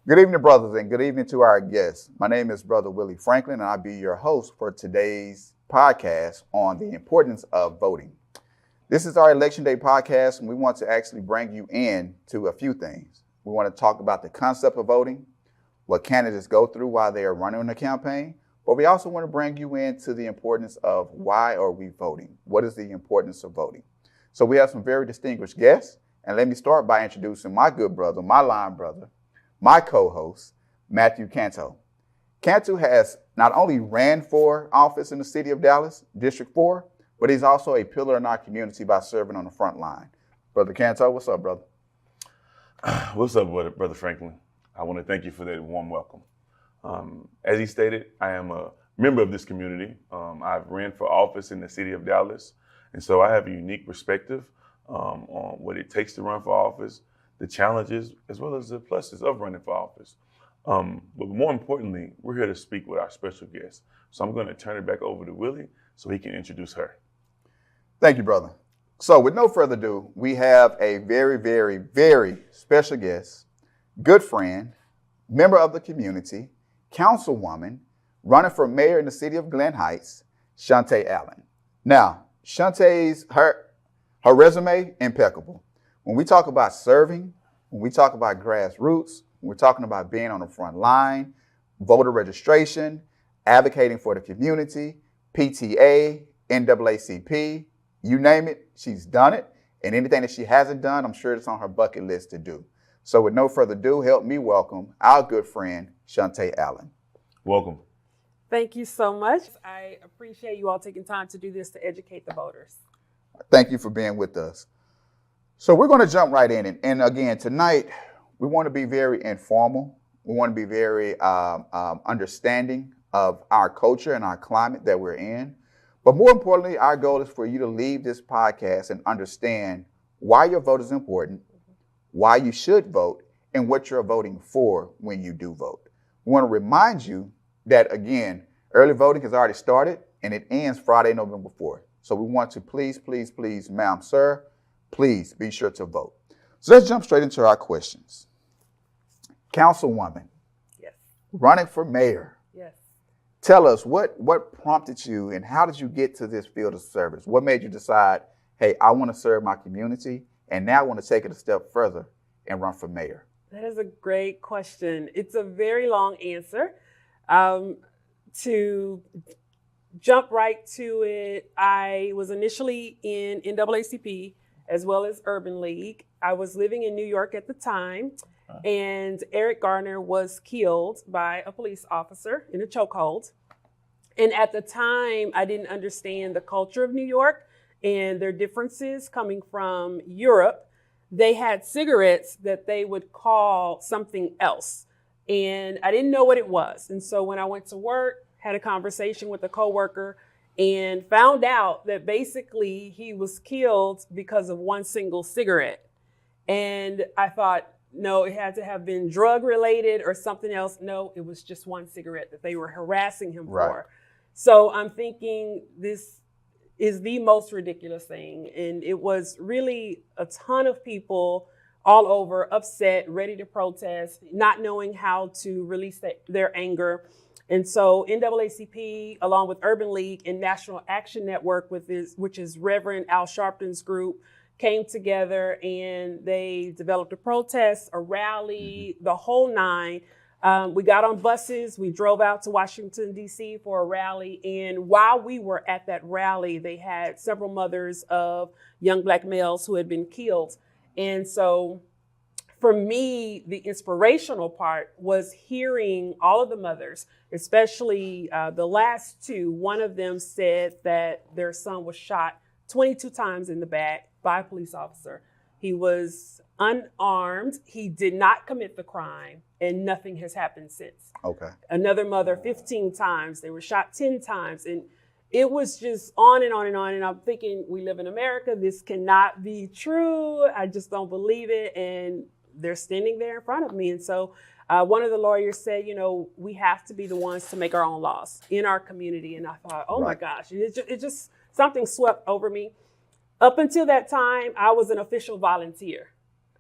Good evening, brothers, and good evening to our guests. My name is Brother Willie Franklin, and I'll be your host for today's podcast on the importance of voting. This is our Election Day podcast, and we want to actually bring you in to a few things. We want to talk about the concept of voting, what candidates go through while they are running a campaign, but we also want to bring you into the importance of why are we voting? What is the importance of voting? So we have some very distinguished guests, and let me start by introducing my good brother, my line brother, my co-host, Matthew Canto. Cantu has not only ran for office in the city of Dallas, District 4, but he's also a pillar in our community by serving on the front line. Brother Canto, what's up, brother? What's up, Brother Franklin? I want to thank you for that warm welcome. As he stated, I am a member of this community. I've ran for office in the city of Dallas, and so I have a unique perspective on what it takes to run for office, the challenges, as well as the pluses of running for office. But more importantly, we're here to speak with our special guest. So I'm going to turn it back over to Willie so he can introduce her. Thank you, brother. So with no further ado, we have a very, very, very special guest, good friend, member of the community, councilwoman, running for mayor in the city of Glen Heights, Shante Allen. Now, Shantae's, her resume, impeccable. When we talk about serving, when we talk about grassroots, when we're talking about being on the front line, voter registration, advocating for the community, PTA, NAACP, you name it, she's done it. And anything that she hasn't done, I'm sure it's on her bucket list to do. So with no further ado, help me welcome our good friend, Shante Allen. Welcome. Thank you so much. I appreciate you all taking time to do this to educate the voters. Thank you for being with us. So we're going to jump right in. And again, tonight, we want to be very informal. We want to be very understanding of our culture and our climate that we're in. But more importantly, our goal is for you to leave this podcast and understand why your vote is important, why you should vote, and what you're voting for when you do vote. We want to remind you that, again, early voting has already started, and it ends Friday, November 4th. So we want to please, ma'am, sir, please be sure to vote. So let's jump straight into our questions. Councilwoman, Yes. running for mayor. Yes. Tell us what prompted you and how did you get to this field of service? What made you decide, hey, I want to serve my community and now I want to take it a step further and run for mayor? That is a great question. It's a very long answer. To jump right to it, I was initially in NAACP as well as Urban League. I was living in New York at the time, and Eric Garner was killed by a police officer in a chokehold. And at the time, I didn't understand the culture of New York and their differences coming from Europe. They had cigarettes that they would call something else, and I didn't know what it was. And so when I went to work, had a conversation with a coworker, and found out that basically he was killed because of one single cigarette. And I thought, no, it had to have been drug related or something else. No, it was just one cigarette that they were harassing him for. So I'm thinking this is the most ridiculous thing. And it was really a ton of people all over, upset, ready to protest, not knowing how to release their anger. And so NAACP, along with Urban League and National Action Network, which is Reverend Al Sharpton's group, came together and they developed a protest, a rally, the whole nine. We got on buses, we drove out to Washington, D.C. for a rally. And while we were at that rally, they had several mothers of young Black males who had been killed. And so for me, the inspirational part was hearing all of the mothers, especially the last two. One of them said that their son was shot 22 times in the back by a police officer. He was unarmed. He did not commit the crime, and nothing has happened since. Okay. Another mother, 15 times. They were shot 10 times. And it was just on and on and on. And I'm thinking, we live in America. This cannot be true. I just don't believe it. And they're standing there in front of me. And so one of the lawyers said, we have to be the ones to make our own laws in our community. And I thought, oh my gosh, it just something swept over me. Up until that time, I was an official volunteer.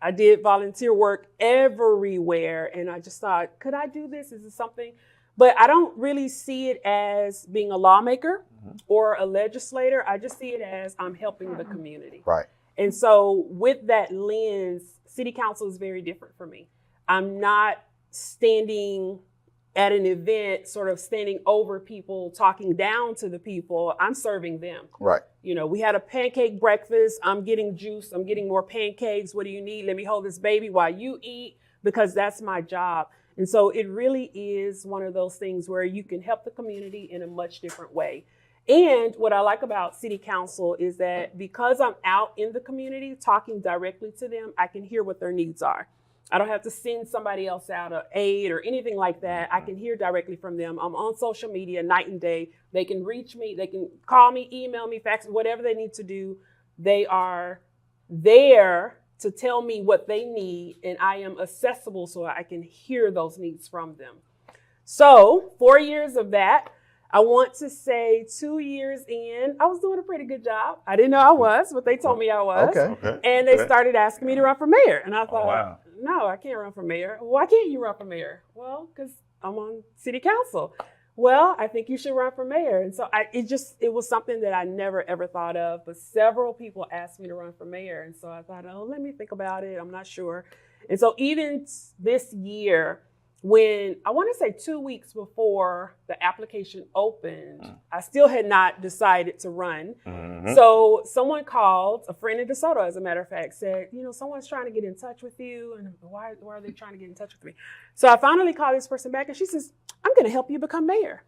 I did volunteer work everywhere. And I just thought, could I do this? Is this something? But I don't really see it as being a lawmaker or a legislator. I just see it as I'm helping the community. Right. And so with that lens, city council is very different for me. I'm not standing at an event, sort of standing over people, talking down to the people. I'm serving them. Right. You know, we had a pancake breakfast. I'm getting juice. I'm getting more pancakes. What do you need? Let me hold this baby while you eat, because that's my job. And so it really is one of those things where you can help the community in a much different way. And what I like about city council is that because I'm out in the community talking directly to them, I can hear what their needs are. I don't have to send somebody else out an aid or anything like that. I can hear directly from them. I'm on social media night and day. They can reach me. They can call me, email me, fax, whatever they need to do. They are there to tell me what they need, and I am accessible so I can hear those needs from them. So 4 years of that. I want to say 2 years in, I was doing a pretty good job. I didn't know I was, but they told me I was. Okay. And they started asking me to run for mayor. And I thought, wow. no, I can't run for mayor. Why can't you run for mayor? Well, because I'm on city council. Well, I think you should run for mayor. And so it was something that I never, ever thought of. But several people asked me to run for mayor. And so I thought, oh, let me think about it. I'm not sure. And so even this year, when I want to say 2 weeks before the application opened, I still had not decided to run. Mm-hmm. So someone called, a friend in DeSoto, as a matter of fact, said, you know, someone's trying to get in touch with you. And why are they trying to get in touch with me? So I finally called this person back and she says, I'm going to help you become mayor.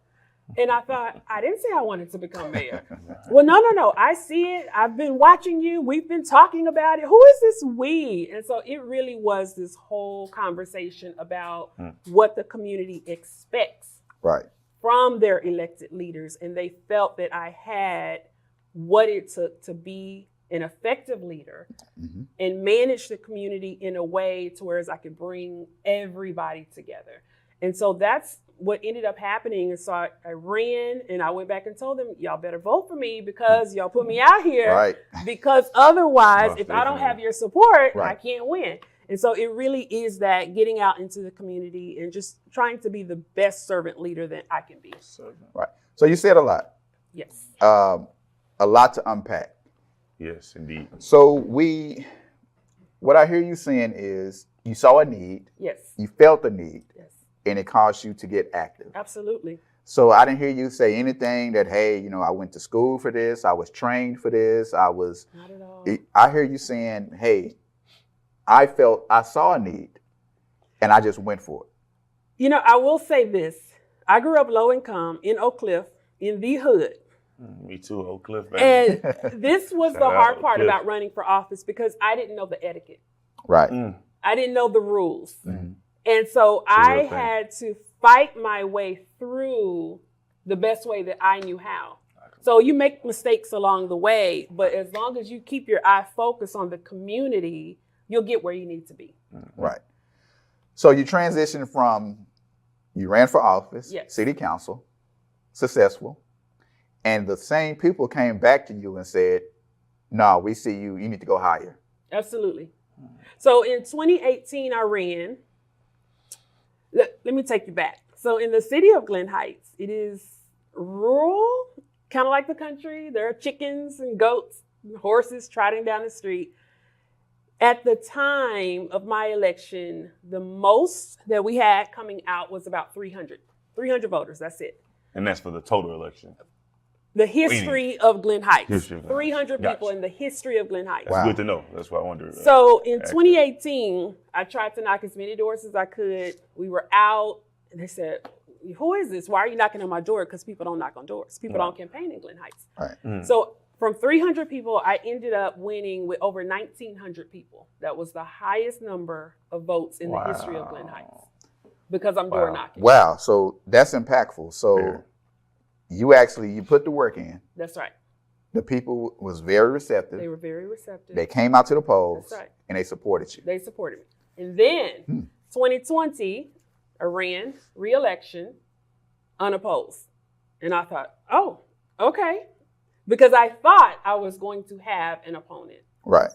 And I thought, I didn't say I wanted to become mayor. Well, no. I see it. I've been watching you. We've been talking about it. Who is this we? And so it really was this whole conversation about what the community expects Right. from their elected leaders. And they felt that I had what it took to be an effective leader and manage the community in a way to where I could bring everybody together. And so that's what ended up happening. And so I ran and I went back and told them, y'all better vote for me because y'all put me out here. Right. Because otherwise, Most if I don't definitely. have your support, I Right. can't win. And so it really is that getting out into the community and just trying to be the best servant leader that I can be. Right. So you said a lot. Yes. A lot to unpack. Yes, indeed. So what I hear you saying is you saw a need, Yes. you felt the need, Yes. and it caused you to get active. Absolutely. So I didn't hear you say anything that, hey, you know, I went to school for this, I was trained for this, Not at all. I hear you saying, hey, I saw a need, and I just went for it. You know, I will say this. I grew up low income in Oak Cliff, in the hood. Me too, Oak Cliff, baby. And this was Shout the out hard Oak part Cliff. about running for office because I didn't know the etiquette. Right. I didn't know the rules. Mhm. And so a real I thing. had to fight my way through the best way that I knew how. So you make mistakes along the way, but as long as you keep your eye focused on the community, you'll get where you need to be. Right. So you transitioned from, you ran for office, Yes. city council, successful, and the same people came back to you and said, no, we see you need to go higher. Absolutely. So in 2018, I ran. Let me take you back. So in the city of Glen Heights, it is rural, kind of like the country. There are chickens and goats and horses trotting down the street. At the time of my election, the most that we had coming out was about 300 voters. That's it. And that's for the total election. The history of Glen Heights. History of Glen Heights. 300 people Gotcha. in the history of Glen Heights. That's Wow. good to know. That's what I wondered. So in Accurate. 2018, I tried to knock as many doors as I could. We were out, and they said, who is this? Why are you knocking on my door? Because people don't knock on doors. People don't campaign in Glen Heights. Right. So from 300 people, I ended up winning with over 1,900 people. That was the highest number of votes in the history of Glen Heights because I'm door Wow. knocking. Wow. So that's impactful. So Very. you put the work in. That's right. The people was very receptive. They were very receptive. They came out to the polls That's right. and they supported you. They supported me. And then 2020, I ran re-election unopposed. And I thought, oh, okay. Because I thought I was going to have an opponent. Right.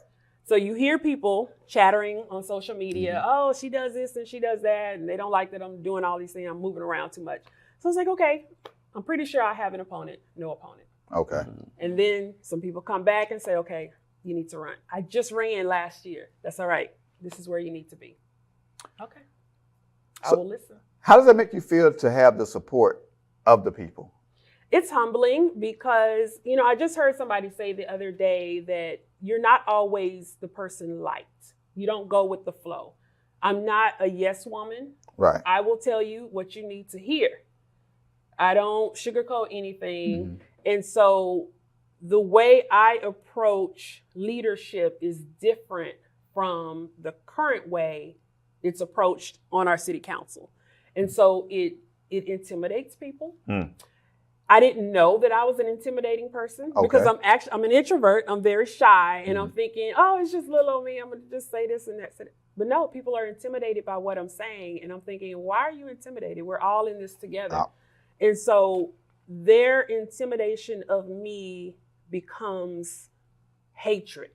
So you hear people chattering on social media, oh, she does this and she does that, and they don't like that I'm doing all these things, I'm moving around too much. So it's like, okay, I'm pretty sure I have an opponent, no opponent. Okay. And then some people come back and say, okay, you need to run. I just ran last year. That's all right. This is where you need to be. Okay. I will listen. How does that make you feel to have the support of the people? It's humbling because, I just heard somebody say the other day that you're not always the person liked. You don't go with the flow. I'm not a yes woman. Right. I will tell you what you need to hear. I don't sugarcoat anything. And so the way I approach leadership is different from the current way it's approached on our city council. And so it intimidates people. I didn't know that I was an intimidating person because I'm an introvert. I'm very shy, and I'm thinking, oh, it's just little old me. I'm gonna just say this and that. But no, people are intimidated by what I'm saying, and I'm thinking, why are you intimidated? We're all in this together. And so their intimidation of me becomes hatred.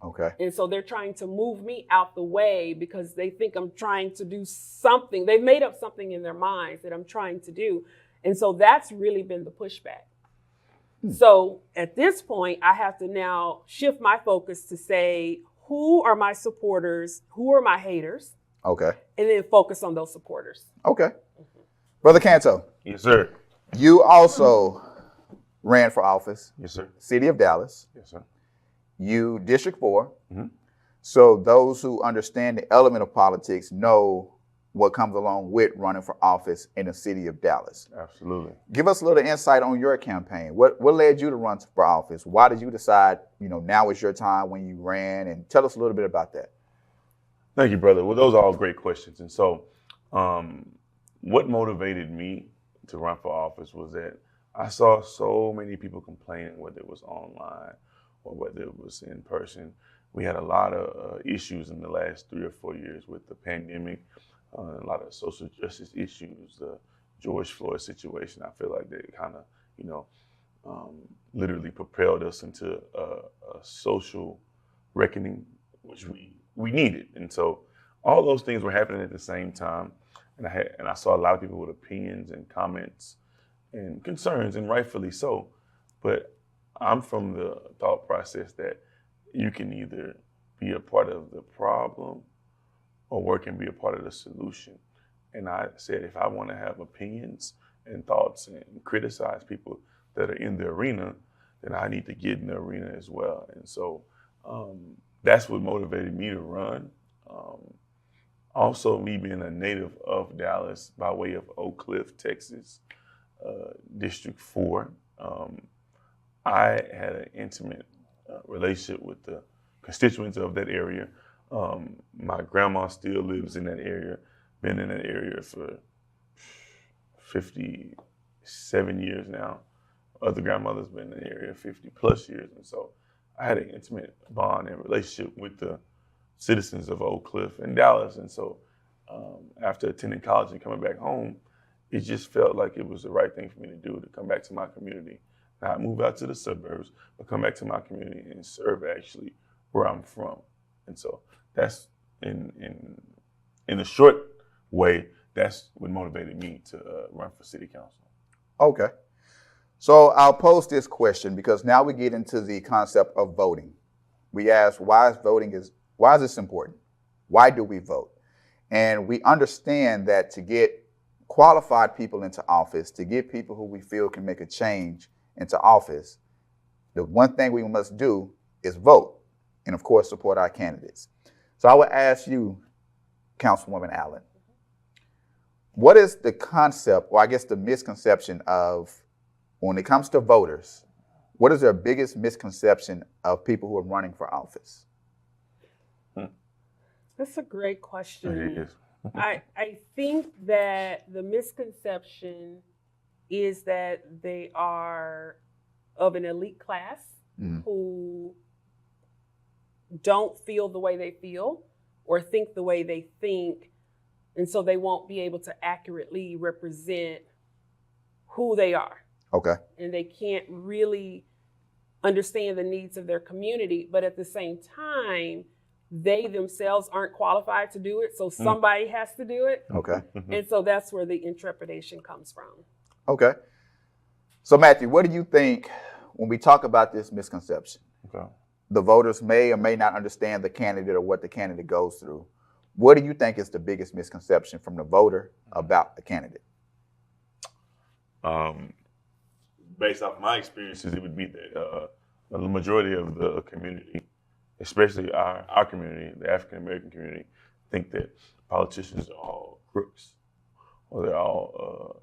Okay. And so they're trying to move me out the way because they think I'm trying to do something. They've made up something in their minds that I'm trying to do. And so that's really been the pushback. So at this point, I have to now shift my focus to say, who are my supporters? Who are my haters? Okay. And then focus on those supporters. Okay. Brother Canto. Yes, sir. You also ran for office. Yes, sir. City of Dallas. Yes, sir. You District 4. So those who understand the element of politics know what comes along with running for office in the city of Dallas. Absolutely. Give us a little insight on your campaign. What led you to run for office? Why did you decide, now is your time when you ran? And tell us a little bit about that. Thank you, brother. Well, those are all great questions. And so what motivated me to run for office was that I saw so many people complaining, whether it was online or whether it was in person. We had a lot of issues in the last 3 or 4 years with the pandemic, a lot of social justice issues, the George Floyd situation. I feel like they kind of, literally propelled us into a social reckoning, which we needed. And so all those things were happening at the same time. And I saw a lot of people with opinions and comments and concerns, and rightfully so. But I'm from the thought process that you can either be a part of the problem or work and be a part of the solution. And I said, if I want to have opinions and thoughts and criticize people that are in the arena, then I need to get in the arena as well. And so that's what motivated me to run. Also, me being a native of Dallas by way of Oak Cliff, Texas, District 4, I had an intimate relationship with the constituents of that area. My grandma still lives in that area, been in that area for 57 years now. Other grandmother's been in the area 50 plus years. And so I had an intimate bond and relationship with the citizens of Oak Cliff and Dallas. And so after attending college and coming back home, it just felt like it was the right thing for me to do, to come back to my community, not move out to the suburbs, but come back to my community and serve actually where I'm from. And so that's in a short way, that's what motivated me to run for city council. Okay. So I'll pose this question because now we get into the concept of voting. We ask, why is this important? Why do we vote? And we understand that to get qualified people into office, to get people who we feel can make a change into office, the one thing we must do is vote and, of course, support our candidates. So I would ask you, Councilwoman Allen, what is the concept, or I guess the misconception of, when it comes to voters, what is their biggest misconception of people who are running for office? That's a great question. It is. I think that the misconception is that they are of an elite class who don't feel the way they feel or think the way they think, and so they won't be able to accurately represent who they are. Okay. And they can't really understand the needs of their community, but at the same time, they themselves aren't qualified to do it, so somebody has to do it. Okay. And so that's where the intrepidation comes from. Okay. So Matthew, what do you think when we talk about this misconception? Okay. The voters may or may not understand the candidate or what the candidate goes through. What do you think is the biggest misconception from the voter about the candidate? Based off my experiences, it would be that the majority of the community, especially our community, the African American community, think that politicians are all crooks, or they're all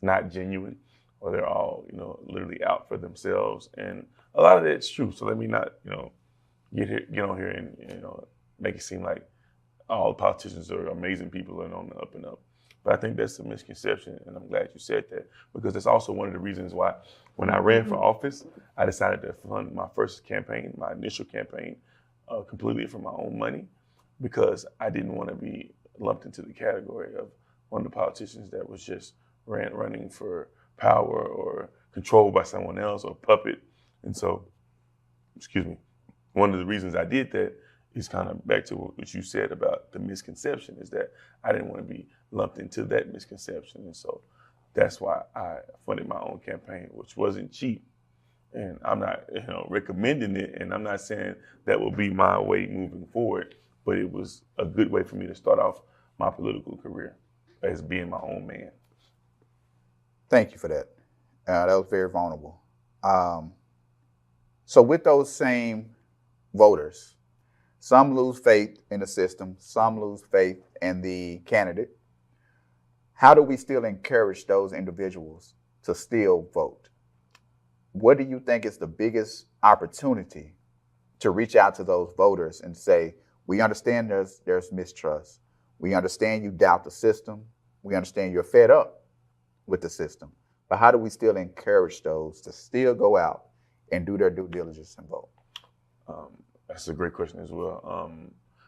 not genuine, or they're all literally out for themselves. And a lot of that's true. So let me not get on here and make it seem like all politicians are amazing people and on the up and up. But I think that's a misconception, and I'm glad you said that, because that's also one of the reasons why when I ran for office, I decided to fund my first campaign, my initial campaign, completely from my own money, because I didn't want to be lumped into the category of one of the politicians that was just running for power or controlled by someone else or puppet. And so, one of the reasons I did that is kind of back to what you said about the misconception, is that I didn't want to be lumped into that misconception. And so that's why I funded my own campaign, which wasn't cheap. And I'm not recommending it, and I'm not saying that will be my way moving forward, but it was a good way for me to start off my political career as being my own man. Thank you for that. That was very vulnerable. So with those same voters, some lose faith in the system, some lose faith in the candidate. How do we still encourage those individuals to still vote? What do you think is the biggest opportunity to reach out to those voters and say, we understand there's mistrust. We understand you doubt the system. We understand you're fed up with the system. But how do we still encourage those to still go out and do their due diligence and vote? That's a great question as well.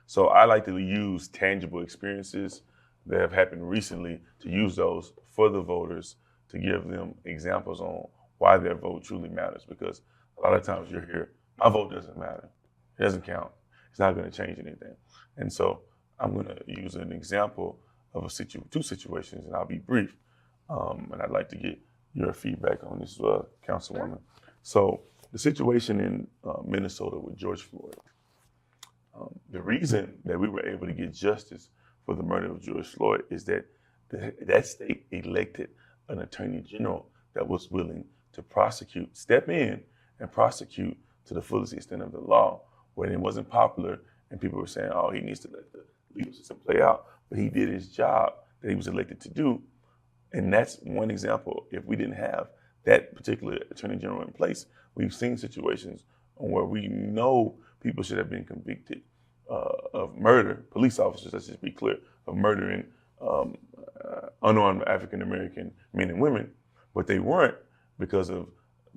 So I like to use tangible experiences that have happened recently to use those for the voters to give them examples on why their vote truly matters. Because a lot of times you're here, my vote doesn't matter. It doesn't count. It's not going to change anything. And so I'm going to use an example of two situations, and I'll be brief. And I'd like to get your feedback on this as well, Councilwoman. So the situation in Minnesota with George Floyd. The reason that we were able to get justice for the murder of George Floyd is that that state elected an attorney general that was willing to step in and prosecute to the fullest extent of the law when it wasn't popular and people were saying, oh, he needs to let the legal system play out. But he did his job that he was elected to do. And that's one example. If we didn't have that particular attorney general in place, we've seen situations where we know people should have been convicted of murder, police officers, let's just be clear, of murdering unarmed African-American men and women, but they weren't because of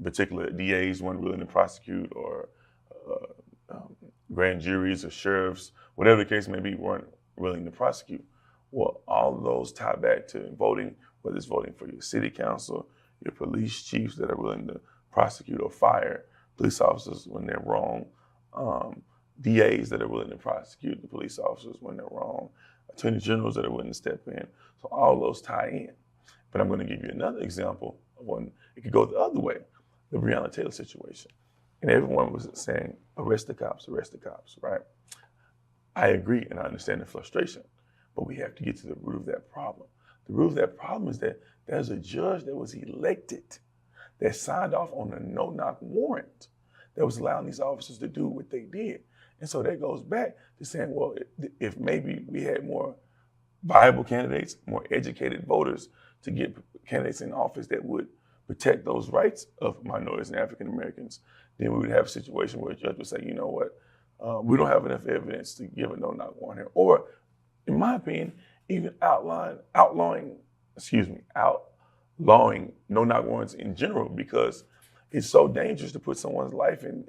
particular DAs weren't willing to prosecute, or grand juries or sheriffs, whatever the case may be, weren't willing to prosecute. Well, all of those tie back to voting, whether it's voting for your city council, your police chiefs that are willing to prosecute or fire police officers when they're wrong, DAs that are willing to prosecute the police officers when they're wrong, attorney generals that are willing to step in. So all those tie in. But I'm going to give you another example of one. It could go the other way, the Breonna Taylor situation. And everyone was saying, arrest the cops, right? I agree, and I understand the frustration, but we have to get to the root of that problem. The root of that problem is that there's a judge that was elected that signed off on a no-knock warrant that was allowing these officers to do what they did. And so that goes back to saying, well, if maybe we had more viable candidates, more educated voters to get candidates in office that would protect those rights of minorities and African Americans, then we would have a situation where a judge would say, you know what, we don't have enough evidence to give a no-knock warrant here. Or, in my opinion, even outlawing no-knock warrants in general, because it's so dangerous to put someone's life in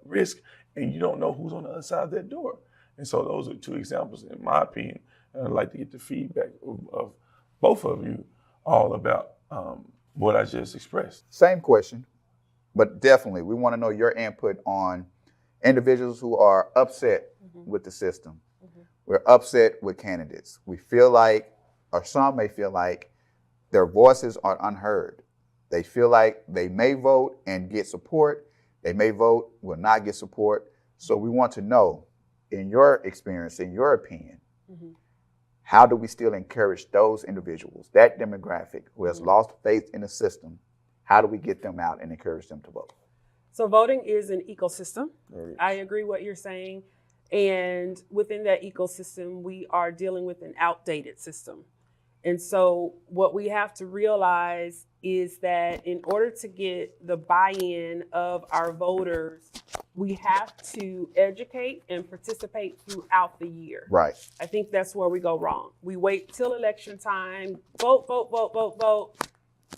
risk, and you don't know who's on the other side of that door. And so those are two examples, in my opinion, and I'd like to get the feedback of both of you all about what I just expressed. Same question. but definitely we want to know your input on individuals who are upset with the system. We're upset with candidates. We feel like, or some may feel like, their voices are unheard. They feel like they may vote and get support. They may vote, will not get support. So we want to know, in your experience, in your opinion, how do we still encourage those individuals, that demographic who has lost faith in the system? How do we get them out and encourage them to vote? So voting is an ecosystem. I agree what you're saying. And within that ecosystem, we are dealing with an outdated system. And so what we have to realize is that in order to get the buy-in of our voters, we have to educate and participate throughout the year. Right. I think that's where we go wrong. We wait till election time, vote, vote, vote, vote, vote.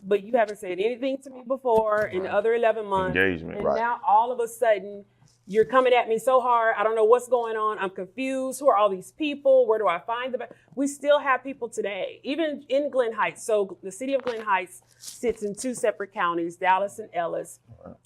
But you haven't said anything to me before in the other 11 months. Engagement. And Right. now all of a sudden, you're coming at me so hard. I don't know what's going on. I'm confused. Who are all these people? Where do I find them? We still have people today, even in Glen Heights. So the city of Glen Heights sits in 2 separate counties, Dallas and Ellis.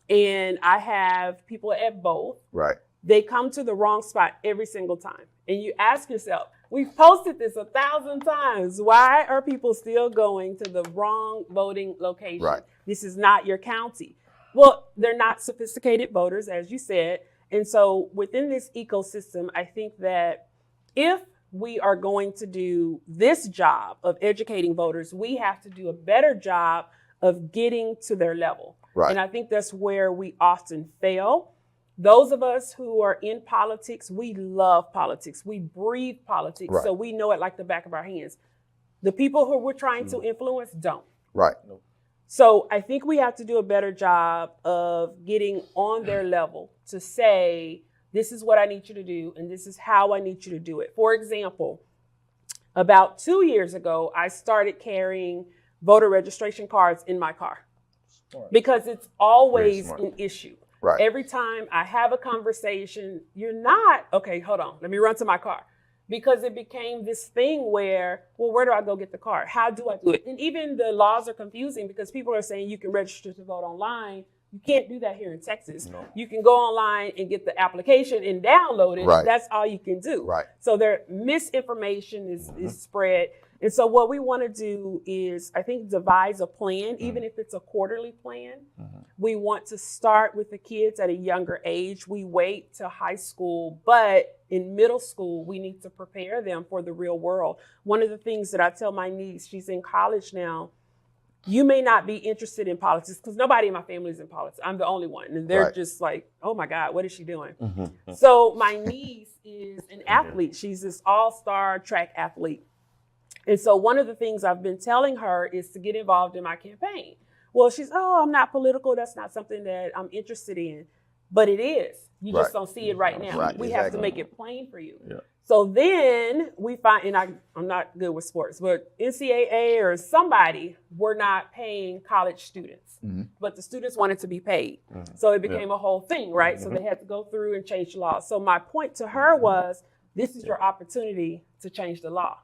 And I have people at both. Right. They come to the wrong spot every single time. And you ask yourself, we've posted this 1,000 times. Why are people still going to the wrong voting location? Right. This is not your county. Well, they're not sophisticated voters, as you said. And so within this ecosystem, I think that if we are going to do this job of educating voters, we have to do a better job of getting to their level. Right. And I think that's where we often fail. Those of us who are in politics, we love politics. We breathe politics. Right. So we know it like the back of our hands. The people who we're trying to influence don't. Right. So I think we have to do a better job of getting on their level to say, this is what I need you to do, and this is how I need you to do it. For example, about 2 years ago, I started carrying voter registration cards in my car because it's always an issue. Right. Every time I have a conversation, you're not, okay, hold on, let me run to my car. Because it became this thing where, well, where do I go get the card? How do I do it? And even the laws are confusing because people are saying you can register to vote online. You can't do that here in Texas. No. You can go online and get the application and download it. Right. That's all you can do. Right. So there misinformation is spread. And so what we want to do is, I think, devise a plan, even if it's a quarterly plan. We want to start with the kids at a younger age. We wait till high school, but in middle school, we need to prepare them for the real world. One of the things that I tell my niece, she's in college now, you may not be interested in politics because nobody in my family is in politics. I'm the only one. And they're Right. just like, oh my God, what is she doing? So my niece is an athlete. She's this all-star track athlete. And so one of the things I've been telling her is to get involved in my campaign. Well, she's, oh, I'm not political. That's not something that I'm interested in. But it is. You Right. just don't see it right now. Right, We have to exactly. make it plain for you. Yeah. So then we find, and I'm not good with sports, but NCAA or somebody were not paying college students, but the students wanted to be paid. So it became a whole thing, right? So they had to go through and change the law. So my point to her was, this is your opportunity to change the law.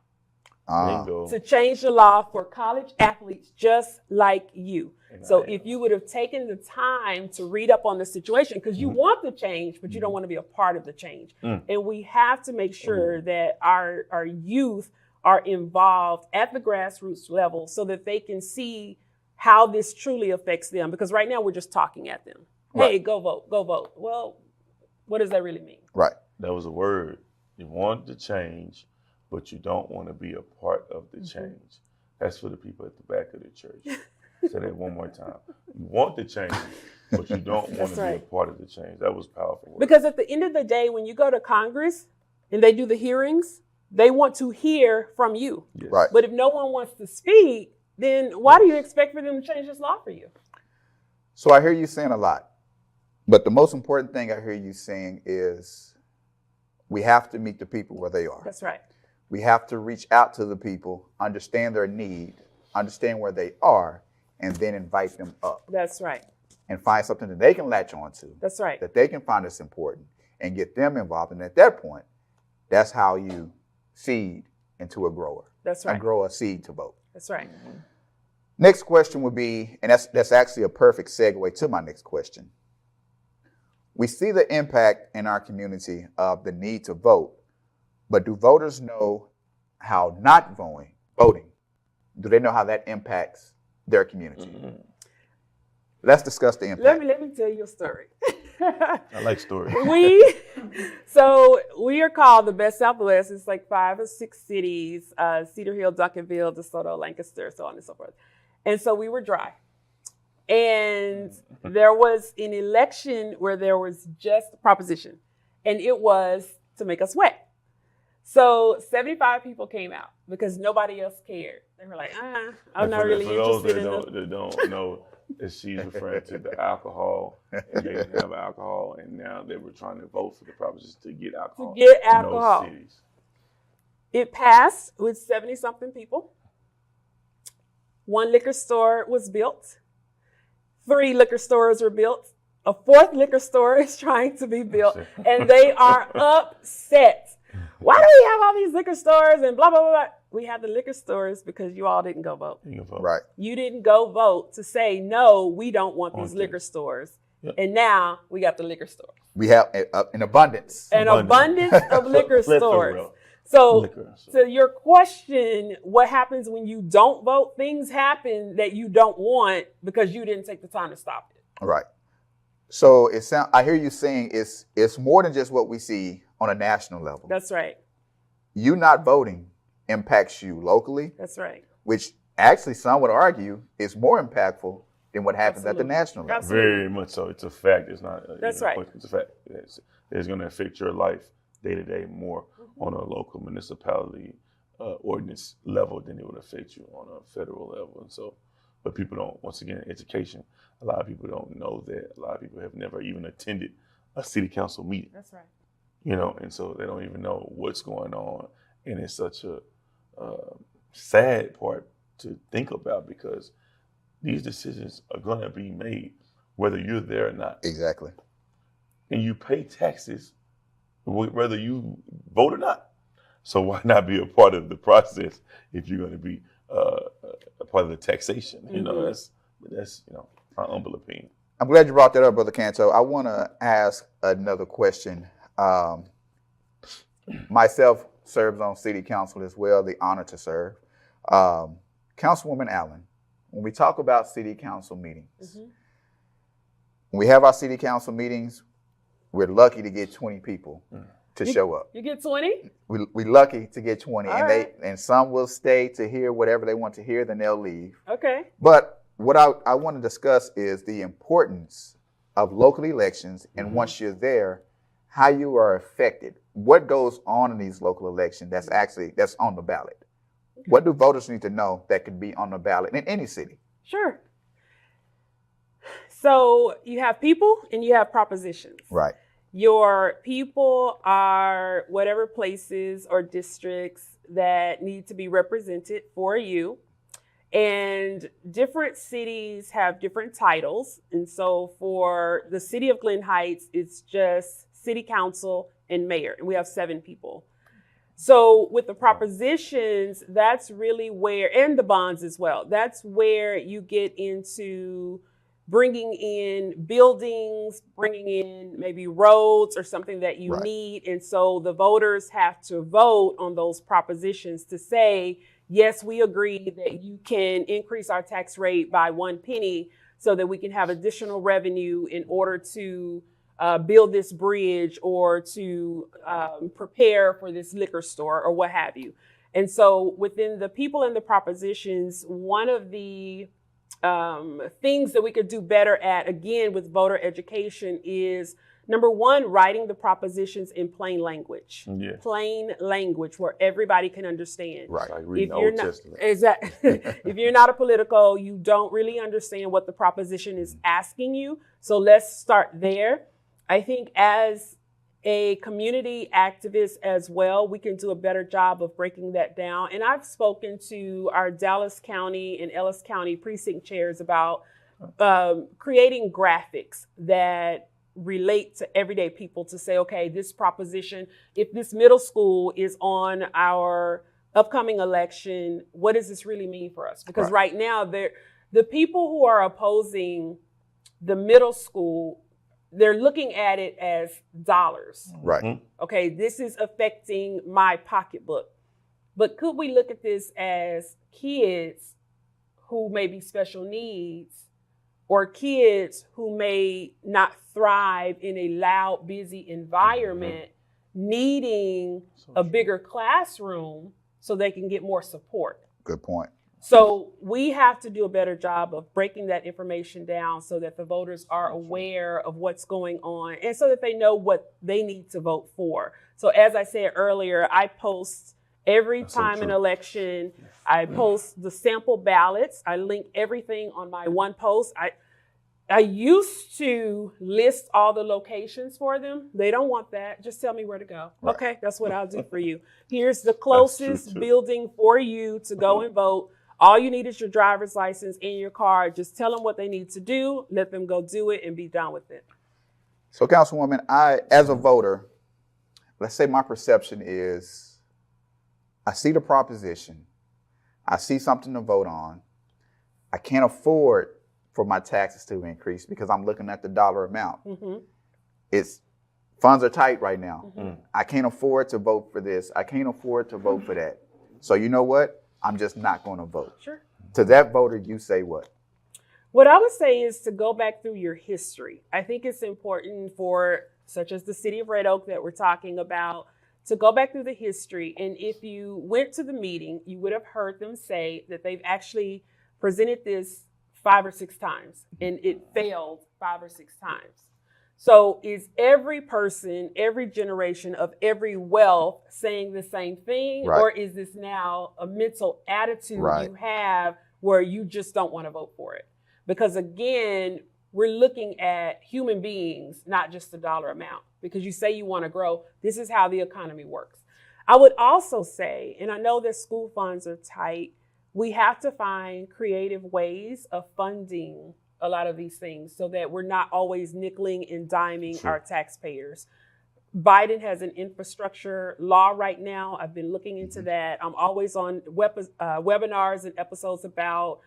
Bingo. To change the law for college athletes just like you. So if you would have taken the time to read up on the situation, because you want the change, but you don't want to be a part of the change. And we have to make sure that our youth are involved at the grassroots level so that they can see how this truly affects them. Because right now we're just talking at them. Hey, go vote, go vote. Well, what does that really mean? Right. That was a word. You want the change, but you don't want to be a part of the change. That's for the people at the back of the church. Say that one more time. You want the change, but you don't want That's to right. be a part of the change. That was powerful. Word. Because at the end of the day, when you go to Congress and they do the hearings, they want to hear from you. Yes. Right. But if no one wants to speak, then why do you expect for them to change this law for you? So I hear you saying a lot, but the most important thing I hear you saying is we have to meet the people where they are. That's right. We have to reach out to the people, understand their need, understand where they are, and then invite them up That's right. and find something that they can latch on to, That's right. that they can find as important, and get them involved. And at that point, that's how you seed into a grower. That's And right. grow a seed to vote. That's right. Next question would be, and that's actually a perfect segue to my next question. We see the impact in our community of the need to vote, but do voters know how not voting, do they know how that impacts their community? Mm-hmm. Let's discuss the impact. Let me tell you a story. I like stories. We are called the Best Southwest. It's like 5 or 6 cities, Cedar Hill, Duncanville, DeSoto, Lancaster, so on and so forth. And so we were dry. And there was an election where there was just a proposition, and it was to make us wet. So 75 people came out because nobody else cared. They were like, I'm not really interested in this. That don't know that she's referring to the alcohol, and they didn't have alcohol, and now they were trying to vote for the proposition to get alcohol. In those cities. It passed with 70-something people. 1 liquor store was built. 3 liquor stores were built. A 4th liquor store is trying to be built, and they are upset. Why do we have all these liquor stores and blah, blah, blah, blah? We have the liquor stores because you all didn't go vote. Right. You didn't go vote to say, no, we don't want these liquor stores. Yep. And now we got the liquor stores. We have an abundance. An abundance of liquor stores. So to your question, what happens when you don't vote? Things happen that you don't want because you didn't take the time to stop it. Right. So I hear you saying it's more than just what we see on a national level. That's right. You not voting impacts you locally. That's right. Which actually some would argue is more impactful than what happens at the national level. Absolutely. Very much so. It's a fact. It's not. That's right. It's a fact. It's going to affect your life day to day more on a local municipality ordinance level than it would affect you on a federal level. And so, but people don't. Once again, education. A lot of people don't know that. A lot of people have never even attended a city council meeting. That's right. And so they don't even know what's going on, and it's such a sad part to think about because these decisions are going to be made whether you're there or not. Exactly. And you pay taxes whether you vote or not. So why not be a part of the process if you're going to be a part of the taxation? Mm-hmm. That's my humble opinion. I'm glad you brought that up, Brother Canto. I want to ask another question. Myself serves on city council as well, the honor to serve. Councilwoman Allen, when we talk about city council meetings, when we have our city council meetings, we're lucky to get 20 people to show up. You get 20? We're lucky to get 20, All and some will stay to hear whatever they want to hear, then they'll leave. Okay. But what I want to discuss is the importance of local elections, and once you're there, how you are affected. What goes on in these local elections that's on the ballot? Okay. What do voters need to know that could be on the ballot in any city? Sure. So you have people and you have propositions. Right. Your people are whatever places or districts that need to be represented for you. And different cities have different titles. And so for the city of Glen Heights, it's just city council and mayor. And we have 7 people. So with the propositions, that's really where, and the bonds as well, that's where you get into bringing in buildings, bringing in maybe roads or something that you need. And so the voters have to vote on those propositions to say, yes, we agree that you can increase our tax rate by 1 penny so that we can have additional revenue in order to build this bridge or to prepare for this liquor store or what have you. And so within the people and the propositions, one of the things that we could do better at, again, with voter education is, number one, writing the propositions in plain language. Yeah. Plain language where everybody can understand. Right. Like reading the Old Testament. Exactly. If you're not a political, you don't really understand what the proposition is asking you. So let's start there. I think as a community activist as well, we can do a better job of breaking that down. And I've spoken to our Dallas County and Ellis County precinct chairs about creating graphics that relate to everyday people to say, okay, this proposition, if this middle school is on our upcoming election, what does this really mean for us? Because Right. right now, the people who are opposing the middle school, they're looking at it as dollars. Right. Mhm. Okay, this is affecting my pocketbook. But could we look at this as kids who may be special needs, or kids who may not thrive in a loud, busy environment, needing a bigger classroom so they can get more support? Good point. So we have to do a better job of breaking that information down so that the voters are aware of what's going on and so that they know what they need to vote for. So as I said earlier, I post every That's so time an true. election. I post the sample ballots. I link everything on my one post. I used to list all the locations for them. They don't want that. Just tell me where to go. Right. Okay, that's what I'll do for you. Here's the closest too. building for you to go and vote. All you need is your driver's license and your card. Just tell them what they need to do. Let them go do it and be done with it. So, Councilwoman, as a voter, let's say my perception is I see the proposition, I see something to vote on, I can't afford for my taxes to increase because I'm looking at the dollar amount. hmm It's funds are tight right now. hmm I can't afford to vote for this. I can't afford to vote for that. So you know what? I'm just not going to vote. Sure. To that voter, you say what? What I would say is to go back through your history. I think it's important for, such as the city of Red Oak that we're talking about, to go back through the history. And if you went to the meeting, you would have heard them say that they've actually presented this 5 or 6 times and it failed 5 or 6 times. So is every person, every generation of every wealth saying the same thing? Right. Or is this now a mental attitude Right. you have where you just don't want to vote for it? Because again, we're looking at human beings, not just the dollar amount. Because you say you want to grow, this is how the economy works. I would also say, and I know that school funds are tight, we have to find creative ways of funding a lot of these things so that we're not always nickeling and diming Sure. our taxpayers. Biden has an infrastructure law right now. I've been looking into that. I'm always on webinars and episodes about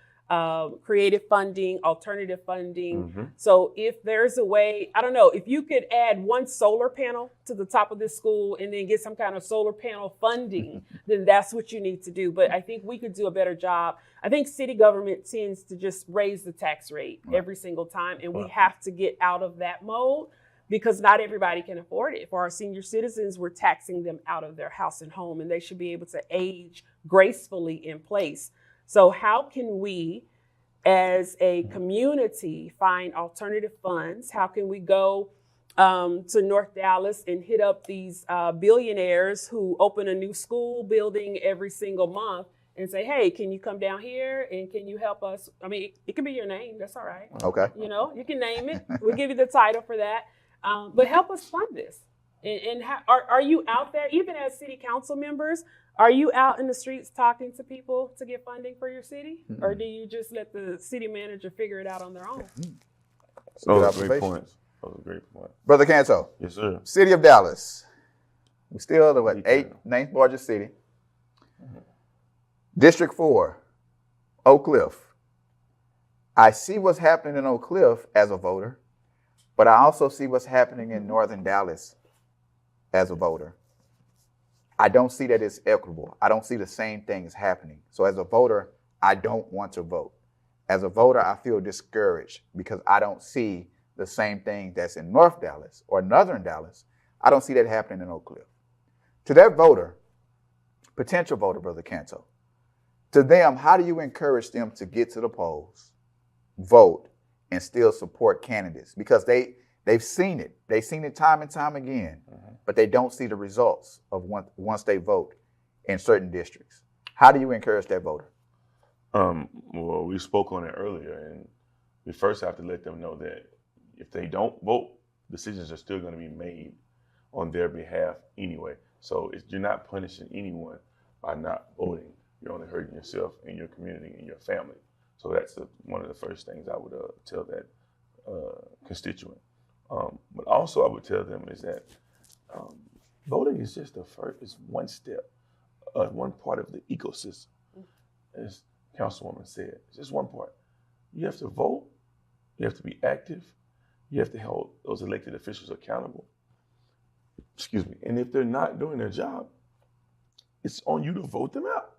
creative funding, alternative funding. Mhm. So if there's a way, I don't know, if you could add one solar panel to the top of this school and then get some kind of solar panel funding, then that's what you need to do. But I think we could do a better job. I think city government tends to just raise the tax rate Right. every single time. And we Right. have to get out of that mode because not everybody can afford it. For our senior citizens, we're taxing them out of their house and home, and they should be able to age gracefully in place. So how can we, as a community, find alternative funds? How can we go to North Dallas and hit up these billionaires who open a new school building every single month and say, hey, can you come down here and can you help us? I mean, it can be your name. That's all right. Okay. You know, you can name it. We'll give you the title for that. But help us fund this. And how, are you out there, even as city council members, are you out in the streets talking to people to get funding for your city? Mm-mm. Or do you just let the city manager figure it out on their own? That's a good Those are great observation. points. Those are great points. Brother Canto, Yes, sir. City of Dallas. We still the what, Detail. 9th largest city. District 4, Oak Cliff. I see what's happening in Oak Cliff as a voter, but I also see what's happening in Northern Dallas as a voter. I don't see that it's equitable. I don't see the same things happening. So as a voter, I don't want to vote. As a voter, I feel discouraged because I don't see the same thing that's in North Dallas or Northern Dallas. I don't see that happening in Oak Cliff. To that voter, potential voter, Brother Canto, to them, how do you encourage them to get to the polls, vote, and still support candidates? Because they've seen it. They've seen it time and time again, but they don't see the results of once they vote in certain districts. How do you encourage that voter? Well, we spoke on it earlier, and we first have to let them know that if they don't vote, decisions are still going to be made on their behalf anyway. So you're not punishing anyone by not voting. You're only hurting yourself and your community and your family. So that's one of the first things I would tell that constituent. But also I would tell them is that voting is just it's one step one part of the ecosystem, as Councilwoman said. It's just one part. You have to vote. You have to be active. You have to hold those elected officials accountable. Excuse me. And if they're not doing their job, it's on you to vote them out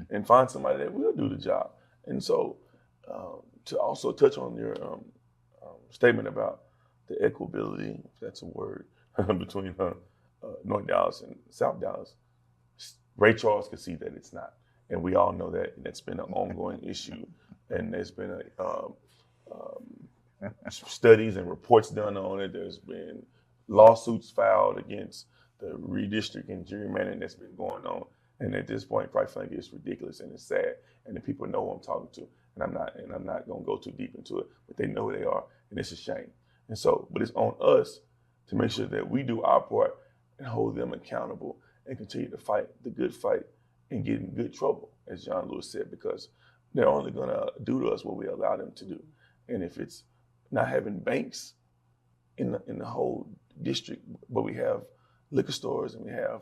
and find somebody that will do the job. And so to also touch on your statement about the equability, if that's a word, between North Dallas and South Dallas, Ray Charles could see that it's not. And we all know that, and that's been an ongoing issue. And there's been studies and reports done on it. There's been lawsuits filed against the redistricting and gerrymandering that's been going on. And at this point, quite frankly, it's ridiculous and it's sad. And the people know who I'm talking to. And I'm not going to go too deep into it, but they know who they are, and it's a shame. And so, but it's on us to make sure that we do our part and hold them accountable and continue to fight the good fight and get in good trouble, as John Lewis said, because they're only going to do to us what we allow them to do. And if it's not having banks in the whole district, but we have liquor stores and we have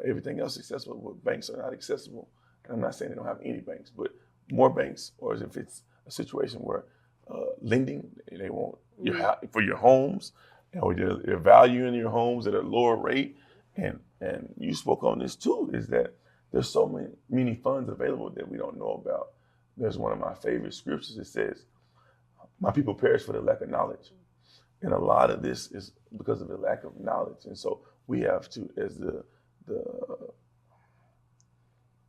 everything else accessible, but banks are not accessible. And I'm not saying they don't have any banks, but more banks, or if it's a situation where lending, they want for your homes, or they're valuing your homes at a lower rate. And you spoke on this too, is that there's so many funds available that we don't know about. There's one of my favorite scriptures that says, "My people perish for the lack of knowledge." And a lot of this is because of the lack of knowledge. And so we have to, as the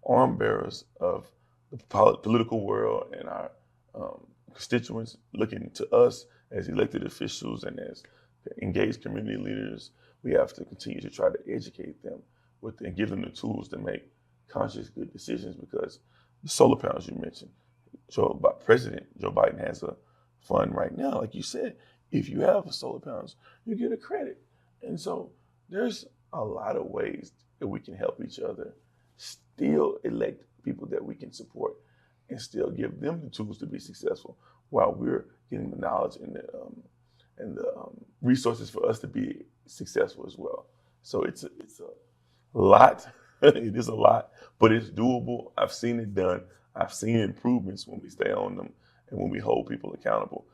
arm bearers of the political world and our constituents, looking to us as elected officials and as engaged community leaders, we have to continue to try to educate them and give them the tools to make conscious, good decisions. Because the solar panels you mentioned, President Joe Biden has a fund right now, like you said. If you have solar panels, you get a credit. And so there's a lot of ways that we can help each other, still elect people that we can support, and still give them the tools to be successful while we're getting the knowledge and the resources for us to be successful as well. So it's a lot. It is a lot, but it's doable. I've seen it done. I've seen improvements when we stay on them and when we hold people accountable.